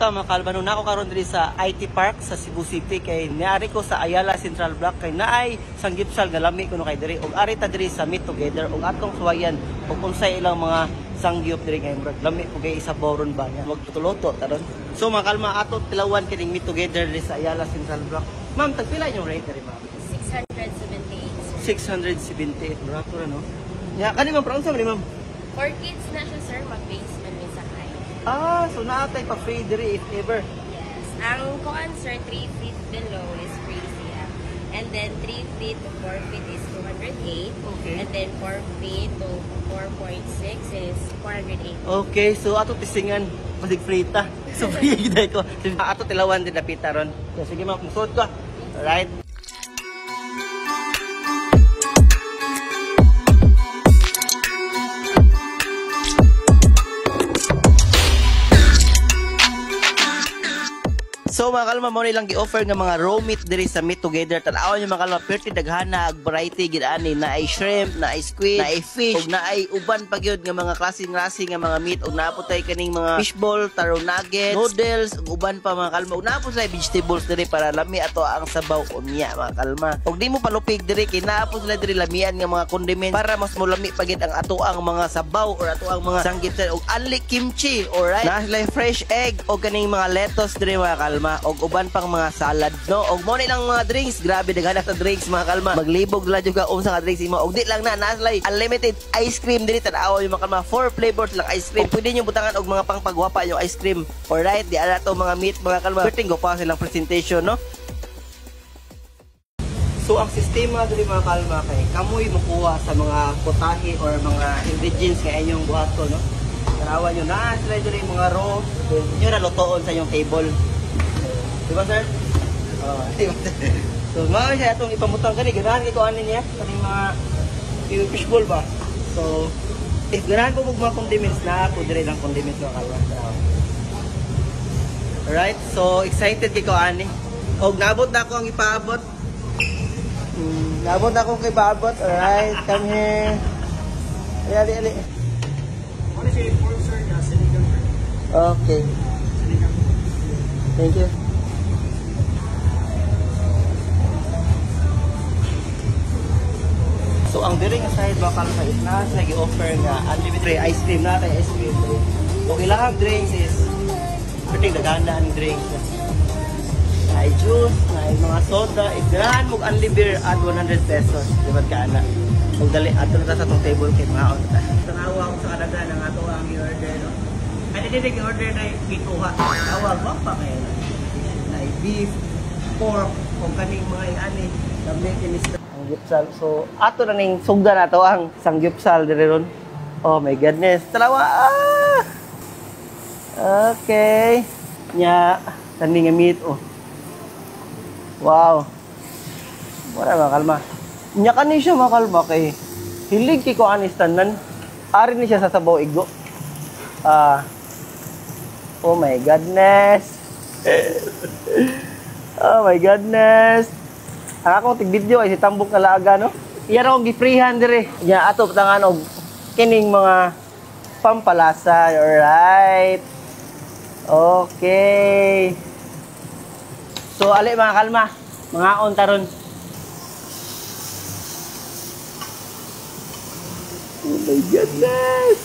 Kumusta mga kalma? Nung ako karon diri sa IT Park sa Cebu City kay niari ko sa Ayala Central Block kay naay sanggipsal nga lami kuno kay diri ug ari ta diri sa Meet Together ug atong suwayan ug unsay ilang mga sangyup diri kay murag lami ug kay isa boron ba niya. Wag tutuloto taron. So mga kalma ato tilawan kining Meet Together diri sa Ayala Central Block. Ma'am, tagpila yung rate diri ma'am? 678. 678. Barato ra no. Ya kani ma'am prounsa man ma'am? 4 kids na siya sir, mag-basement may sakay. Ah, so naatay pa free diri if ever. Yes. Ang kuan sir, 3 feet below is free siya. And then 3 feet to 4 feet is 208. Okay. And then 4 feet to 4.6 is 408. Okay, so ato tisingan pasig free ta. So free gid ko. Ato tilawan din napita ron. So sige ma'am, musod ka. Alright. So mga kalma, mo nilang gi-offer nga mga raw meat diri sa Meet Together. Tanawan niyo mga kalma, perti daghana ag variety gid ani, na ay shrimp, na ay squid, na ay fish, ug na ay uban pa gyud nga mga klase nga mga meat ug naapotay kaning mga fishball, taro nuggets, noodles, ug uban pa mga kalma. Ug naapot sa vegetables diri para lami ato ang sabaw unya mga kalma. Ug di mo palupig diri kay naapot sila diri lamian nga mga condiments para mas mulami pa gid ang ato ang mga sabaw or ato ang mga sanggip ug only kimchi, alright? Na sila fresh egg ug kaning mga lettuce diri mga kalma. Og uban pang mga salad no og mo nilang mga drinks, grabe daghan sa drinks mga kalma, maglibog la jud ka sa nga drinks imo og di lang na naslay unlimited ice cream diri tan-aw yung mga kalma, 4 flavors lang ice cream, pwede niyo butangan og mga pangpagwapa yung ice cream, alright? Di ara to mga meat mga kalma, perting go pa silang presentation no. So ang sistema diri mga kalma kay kamoy mokuha sa mga potahe or mga ingredients nga inyong buhaton no. Tanawan nyo na sila diri mga raw nyo na lutoon sa inyong table. Diba sir? Diba? So mga siya itong ipamutang kani, ganahan ko ano niya, kaning mga fishball ba? So, if ganahan ko mga condiments na, po dire lang condiments mga kalwa. Alright, so excited ko ani. Og nabot na ako ang ipaabot. Nabot na ako ang ipaabot. Alright, come here. Ali. Ano siya yung sir niya? Sinigang. Okay. Thank you. So ang diri nga side bakal sa isna sa gi-offer nga unlimited ice cream na tay ice cream. So ilang drinks is perting daganda ang drinks. Ay juice, ay mga soda, igran mo unlimited at 100 pesos. Di ba kaana? Ug dali ato na sa tong table kay mga on ta. Tanawa ko sa Canada nang ato ang i-order no. Ano din i-order na gikuha. Tawag ba pa kay na beef, pork, o kaning mga ani, gamit inis gyupsal. So ato na ning sugda nato ang sangyupsal diri ron. Oh my goodness. Talawa. Ah! Okay. Nya tani nga meat oh. Wow. Wala ba kalma. Nya kani siya makalma kay hilig ki ko anis tanan. Ari ni siya sa sabaw iggo. Oh my goodness. Oh my goodness. Ang akong tig-video ay si Tambok Kalaga, no? Iyan akong gi-freehan dire. Nya ato patangan og kining mga pampalasa. Alright. Okay. So, ali mga kalma. Mga on taron. Oh my goodness.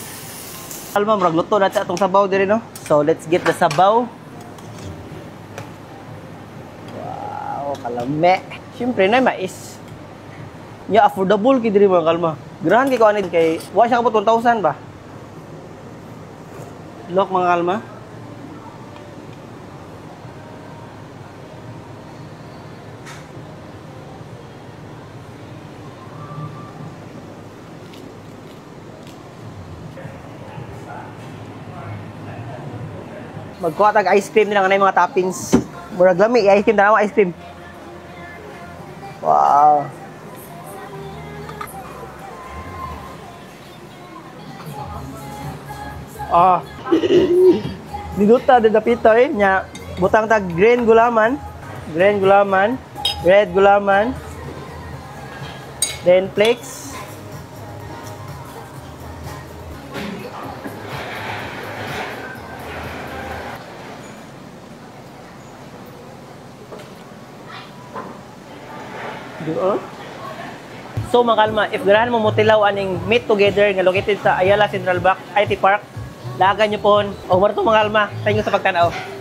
Kalma, maragluto na itong sabaw dire, no? So, let's get the sabaw. Wow, kalame. Siyempre na mais. Ya affordable kay diri mga kalma. Grahan kay ko ani kay wa siya kabot 1,000 ba. Look mga kalma. Magkuha tag ice cream nila nga mga toppings. Murag lami ice cream na ice cream. Wow. Niduta de dapito nya butang tag green gulaman, red gulaman, then flakes. Doon. So mga kalma, if ganahan mo mutilaw aning Meet Together nga located sa Ayala Central Bank IT Park, lagan nyo po. O marito mga kalma, thank you sa pagtanaw.